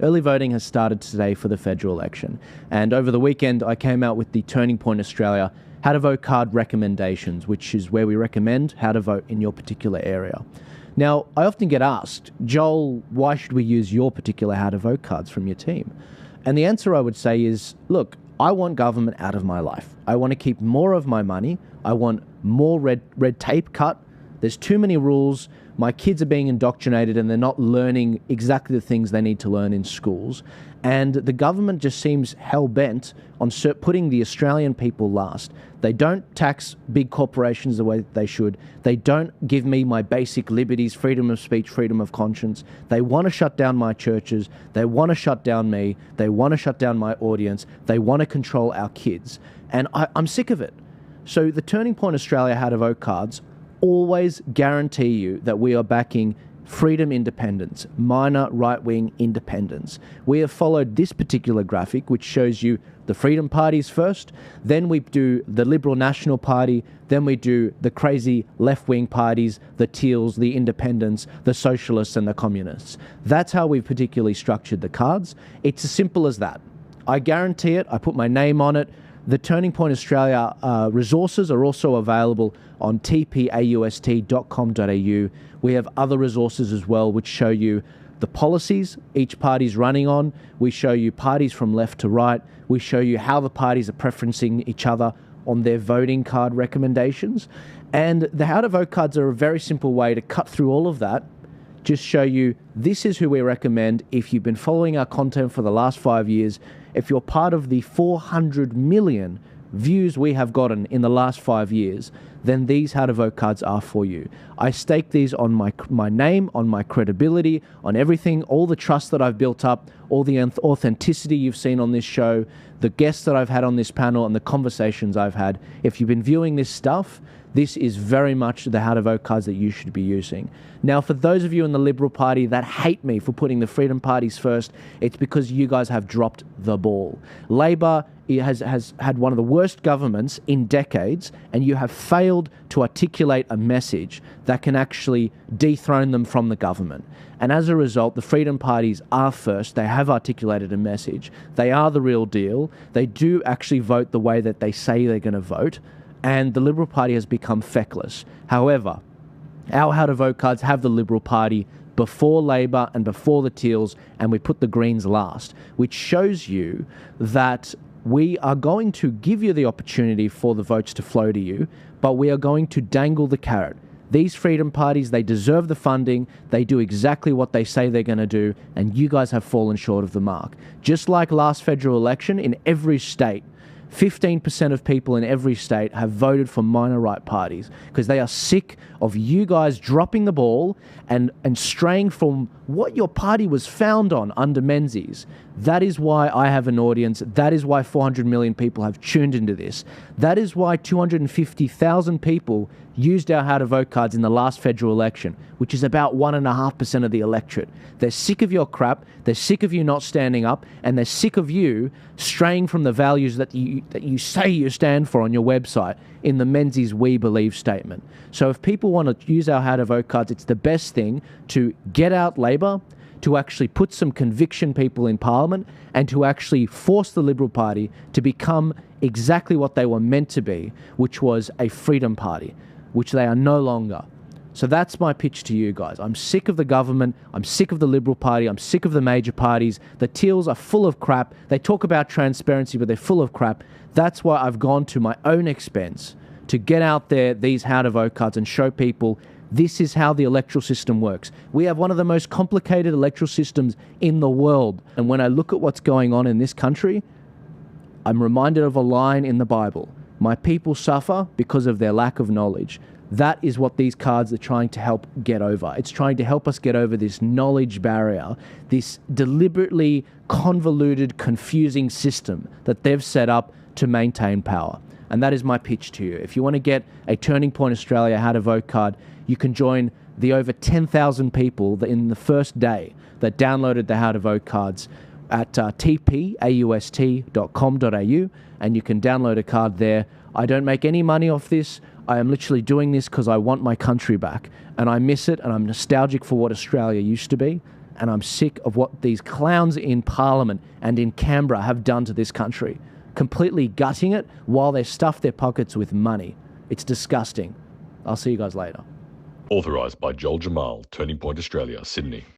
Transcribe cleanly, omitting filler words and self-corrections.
Early voting has started today for the federal election. And over the weekend, I came out with the Turning Point Australia How to Vote card recommendations, which is where we recommend how to vote in your particular area. Now, I often get asked, Joel, why should we use your particular how to vote cards from your team? And the answer I would say is, look, I want government out of my life. I want to keep more of my money. I want more red tape cut. There's too many rules. My kids are being indoctrinated and they're not learning exactly the things they need to learn in schools. And the government just seems hell-bent on putting the Australian people last. They don't tax big corporations the way that they should. They don't give me my basic liberties, freedom of speech, freedom of conscience. They want to shut down my churches. They want to shut down me. They want to shut down my audience. They want to control our kids. And I'm sick of it. So the Turning Point Australia How to Vote cards always guarantee you that we are backing freedom independence, minor right-wing independence. We have followed this particular graphic, which shows you the Freedom parties first, then we do the Liberal National Party, then we do the crazy left-wing parties, the Teals, the Independents, the Socialists and the Communists. That's how we've particularly structured the cards. It's as simple as that. I guarantee it. I put my name on it. The Turning Point Australia resources are also available on tpaust.com.au. We have other resources as well which show you the policies each party's running on. We show you parties from left to right. We show you how the parties are preferencing each other on their voting card recommendations. And the How to Vote cards are a very simple way to cut through all of that. Just show you this is who we recommend. If you've been following our content for the last 5 years, if you're part of the 400 million views we have gotten in the last 5 years, then these How to Vote cards are for you. I stake these on my name, on my credibility, on everything, all the trust that I've built up, all the authenticity you've seen on this show, the guests that I've had on this panel and the conversations I've had. If you've been viewing this stuff, this is very much the How to Vote cards that you should be using. Now, for those of you in the Liberal Party that hate me for putting the Freedom parties first, it's because you guys have dropped the ball. Labor has had one of the worst governments in decades, and you have failed to articulate a message that can actually dethrone them from the government. And as a result, the Freedom parties are first. They have articulated a message. They are the real deal. They do actually vote the way that they say they're going to vote. And the Liberal Party has become feckless. However, our How to Vote cards have the Liberal Party before Labor and before the Teals, and we put the Greens last, which shows you that we are going to give you the opportunity for the votes to flow to you, but we are going to dangle the carrot. These Freedom parties, they deserve the funding. They do exactly what they say they're going to do, and you guys have fallen short of the mark. Just like last federal election, in every state, 15% of people in every state have voted for minor right parties because they are sick of you guys dropping the ball and straying from what your party was found on under Menzies. That is why I have an audience. That is why 400 million people have tuned into this. That is why 250,000 people used our How to Vote cards in the last federal election, which is about 1.5% of the electorate. They're sick of your crap. They're sick of you not standing up, and they're sick of you straying from the values that you say you stand for on your website in the Menzies We Believe statement. So if people want to use our How to Vote cards, it's the best thing to get out Labor, to actually put some conviction people in Parliament, and to actually force the Liberal Party to become exactly what they were meant to be, which was a Freedom Party, which they are no longer. So that's my pitch to you guys. I'm sick of the government. I'm sick of the Liberal Party. I'm sick of the major parties. The Teals are full of crap. They talk about transparency, but they're full of crap. That's why I've gone to my own expense to get out there these How to Vote cards and show people this is how the electoral system works. We have one of the most complicated electoral systems in the world. And when I look at what's going on in this country, I'm reminded of a line in the Bible. My people suffer because of their lack of knowledge. That is what these cards are trying to help get over. It's trying to help us get over this knowledge barrier, this deliberately convoluted, confusing system that they've set up to maintain power. And that is my pitch to you. If you want to get a Turning Point Australia How to Vote card, you can join the over 10,000 people that in the first day that downloaded the How to Vote cards at tpaust.com.au, and you can download a card there. I don't make any money off this. I am literally doing this because I want my country back, and I miss it, and I'm nostalgic for what Australia used to be, and I'm sick of what these clowns in Parliament and in Canberra have done to this country, completely gutting it while they stuff their pockets with money. It's disgusting. I'll see you guys later. Authorised by Joel Jamal, Turning Point Australia, Sydney.